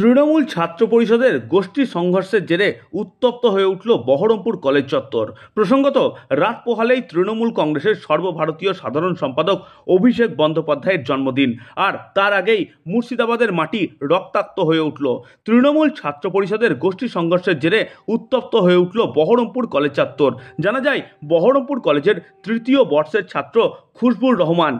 তৃণমূল ছাত্র পরিষদের গোষ্ঠী সংঘর্ষের জেরে উত্তপ্ত হয়ে উঠল বহরমপুর কলেজ চত্বর। প্রসঙ্গত, রাত পোহালেই তৃণমূল কংগ্রেসের সর্বভারতীয় সাধারণ সম্পাদক অভিষেক বন্দ্যোপাধ্যায়ের জন্মদিন, আর তার আগেই মুর্শিদাবাদের মাটি রক্তাক্ত হয়ে উঠল। তৃণমূল ছাত্র পরিষদের গোষ্ঠী সংঘর্ষের জেরে উত্তপ্ত হয়ে উঠল বহরমপুর কলেজ চত্বর। জানা যায়, বহরমপুর কলেজের তৃতীয় বর্ষের ছাত্র খুশবুর রহমান,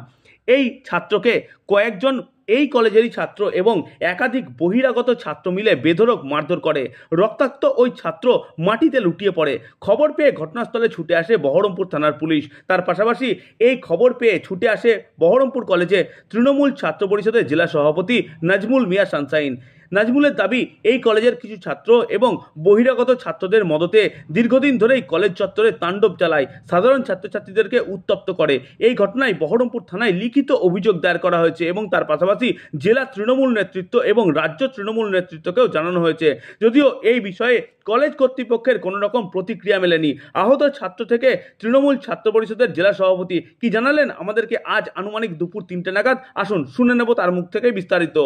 এই ছাত্রকে কয়েকজন এই কলেজেরই ছাত্র এবং একাধিক বহিরাগত ছাত্র মিলে বেধড়ক মারধর করে। রক্তাক্ত ওই ছাত্র মাটিতে লুটিয়ে পড়ে। খবর পেয়ে ঘটনাস্থলে ছুটে আসে বহরমপুর থানার পুলিশ। তার পাশাপাশি এই খবর পেয়ে ছুটে আসে বহরমপুর কলেজে তৃণমূল ছাত্র পরিষদের জেলা সভাপতি নাজমুল মিয়া সানশাইন। নাজমুলের দাবি, এই কলেজের কিছু ছাত্র এবং বহিরাগত ছাত্রদের মদতে দীর্ঘদিন ধরেই কলেজ চত্বরে তাণ্ডব চালায়, সাধারণ ছাত্রছাত্রীদেরকে উত্তপ্ত করে। এই ঘটনায় বহরমপুর থানায় লিখিত অভিযোগ দায়ের করা হয়েছে এবং তার পাশাপাশি জেলা তৃণমূল নেতৃত্ব এবং রাজ্য তৃণমূল নেতৃত্বকেও জানানো হয়েছে। যদিও এই বিষয়ে কলেজ কর্তৃপক্ষের কোনো রকম প্রতিক্রিয়া মেলেনি। আহত ছাত্র থেকে তৃণমূল ছাত্র পরিষদের জেলা সভাপতি কি জানালেন আমাদেরকে আজ আনুমানিক দুপুর 3টে নাগাদ, আসুন শুনে নেব তার মুখ থেকে বিস্তারিত।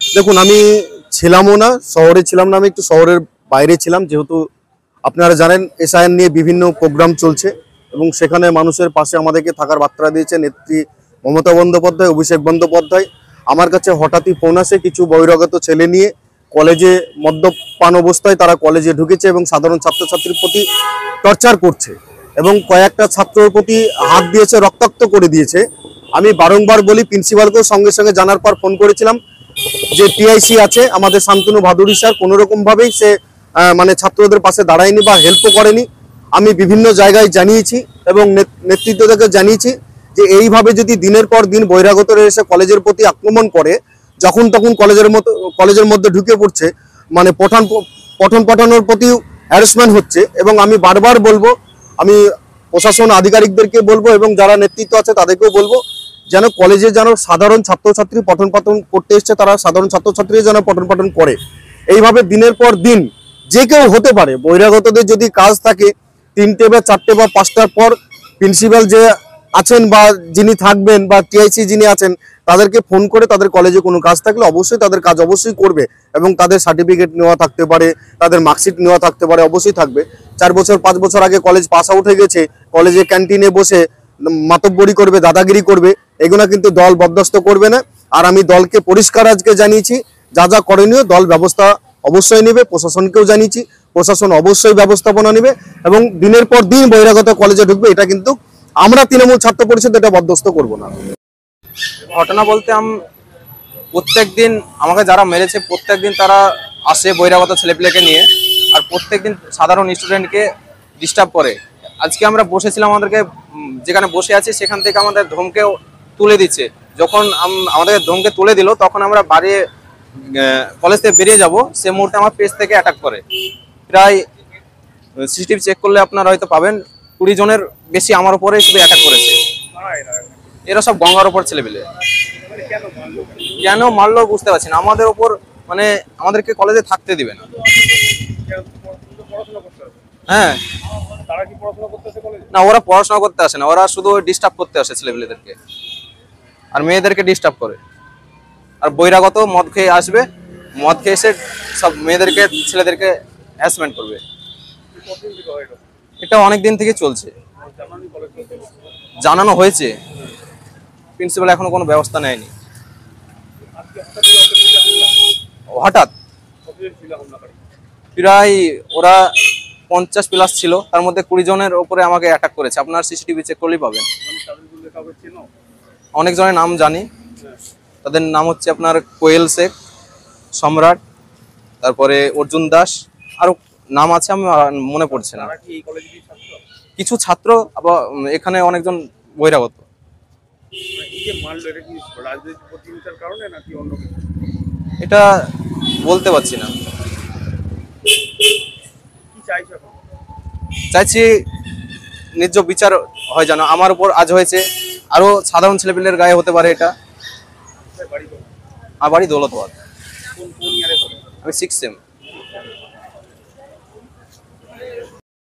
দেখুন, আমি ছিলামও না, শহরে ছিলাম না, আমি একটু শহরের বাইরে ছিলাম। যেহেতু আপনারা জানেন এসআইআর নিয়ে বিভিন্ন প্রোগ্রাম চলছে এবং সেখানে মানুষের পাশে আমাদেরকে থাকার বার্তা দিয়েছে নেত্রী মমতা বন্দ্যোপাধ্যায়, অভিষেক বন্দ্যোপাধ্যায়। আমার কাছে হঠাৎই ফোন আসে, কিছু বহিরাগত ছেলে নিয়ে কলেজে মদ্যপান অবস্থায় তারা কলেজে ঢুকেছে এবং সাধারণ ছাত্রছাত্রীর প্রতি টর্চার করছে এবং কয়েকটা ছাত্রের প্রতি হাত দিয়েছে, রক্তাক্ত করে দিয়েছে। আমি বারংবার বলি, প্রিন্সিপালকেও সঙ্গে সঙ্গে জানার পর ফোন করেছিলাম যে টিআইসি আছে আমাদের শান্তনু ভাদুরী স্যার, কোনো রকম ভাবেই সে ছাত্রদের পাশে দাঁড়ায়নি বা হেল্পও করেনি। আমি বিভিন্ন জায়গায় জানিয়েছি এবং নেতৃত্বকে জানিয়েছি যে এইভাবে যদি দিনের পর দিন বহিরাগতরা এসে কলেজের প্রতি আক্রমণ করে, যখন তখন কলেজের মধ্যে ঢুকে পড়ছে, পঠন পাঠানোর প্রতি হ্যারাসমেন্ট হচ্ছে। এবং আমি বারবার বলবো, আমি প্রশাসন আধিকারিকদেরকে বলবো এবং যারা নেতৃত্ব আছে তাদেরকেও বলবো, যেন কলেজে যেন সাধারণ ছাত্রছাত্রী পঠন পাঠন করতে এসছে তারা সাধারণ ছাত্রছাত্রী যেন পঠন পাঠন করে। এইভাবে দিনের পর দিন যে কেউ হতে পারে, বহিরাগতদের যদি কাজ থাকে 3টে বা 4টে বা 5টার পর প্রিন্সিপাল যে আছেন বা যিনি থাকবেন বা টিআইসি যিনি আছেন তাদেরকে ফোন করে তাদের কলেজে কোনো কাজ থাকলে অবশ্যই তাদের কাজ অবশ্যই করবে এবং তাদের সার্টিফিকেট নেওয়া থাকতে পারে, তাদের মার্কশিট নেওয়া থাকতে পারে, অবশ্যই থাকবে। 4 বছর 5 বছর আগে কলেজ পাস আউট হয়ে গেছে, কলেজে ক্যান্টিনে বসে মাতব্বরি করবে, দাদাগিরি করবে, এগুলো কিন্তু দল বরদাস্ত করবে না। আর আমি দলকে পরিষ্কার আজকে জানিয়েছি, যা যা করণীয় দল ব্যবস্থা অবশ্যই নেবে। প্রশাসনকেও জানিয়েছি, প্রশাসন অবশ্যই ব্যবস্থাপনা নেবে এবং দিনের পর দিন বহিরাগত কলেজে ঢুকবে, এটা কিন্তু আমরা তৃণমূল ছাত্র পরিষদ এটা বরদাস্ত করব না। ঘটনা বলতে প্রত্যেক দিন আমাকে যারা মেরেছে প্রত্যেক দিন তারা আসে বহিরাগত ছেলেপিলেকে নিয়ে, আর প্রত্যেক দিন সাধারণ স্টুডেন্টকে ডিস্টার্ব করে। আজকে আমরা বসেছিলাম, আমাদেরকে যেখানে বসে আছি সেখান থেকে আমাদের ধমকেও তুলে দিচ্ছে। যখন আমাদের ধমকে তুলে দিল তখন আমরা কলেজ থেকে বেরিয়ে যাব, সে মুহূর্তে আমার পেজ থেকে অ্যাটাক করে। প্রায় সিসিটিভি চেক করলে আপনারা হয়তো পাবেন 20 জনের বেশি আমার উপরে শুধু অ্যাটাক করেছে। এরা সব গঙ্গার ওপর ছেলেপিলে। কেন মারলো বুঝতে পারছি না। আমাদের ওপর আমাদেরকে কলেজে থাকতে দিবে না। হ্যাঁ, না ওরা পড়াশোনা করতে আসে না, ওরা শুধু ডিস্টার্ব করতে আসে ছেলেপিলেদেরকে, আর মেয়েদেরকে ডিস্টার্ব করে। আর বহিরাগত মদ খেয়ে আসবে, মদ খেয়ে এসে সব মেয়েদেরকে ছেলেদেরকে হ্যারাসমেন্ট করবে। এটা অনেক দিন থেকে চলছে, জানানো হয়েছে, প্রিন্সিপাল এখনো কোনো ব্যবস্থা নেয়নি। হঠাৎ প্রায় ওরা 50+ ছিল, তার মধ্যে 20 জনের উপরে আমাকে অ্যাটাক করেছে। আপনার সিসিটিভি চেক করলেই পাবেন। অনেক জনের নাম জানি, তাদের নাম হচ্ছে আপনার কোয়েল শেখ, সম্রাট, তারপরে অর্জুন দাস, আরো নাম আছে আমি মনে পড়ছে না। কিছু ছাত্র আবার এখানে অনেকজন বহিরাগত। এটা বলতে পারছি না। চাইছি ন্যায্য বিচার হয় যেন। আমার উপর আজ হয়েছে, আরো সাধারণ ছেলেপিলের গায়ে হতে পারে এটা। আমার বাড়ি দৌলতবাদ, আমি 6 সেম।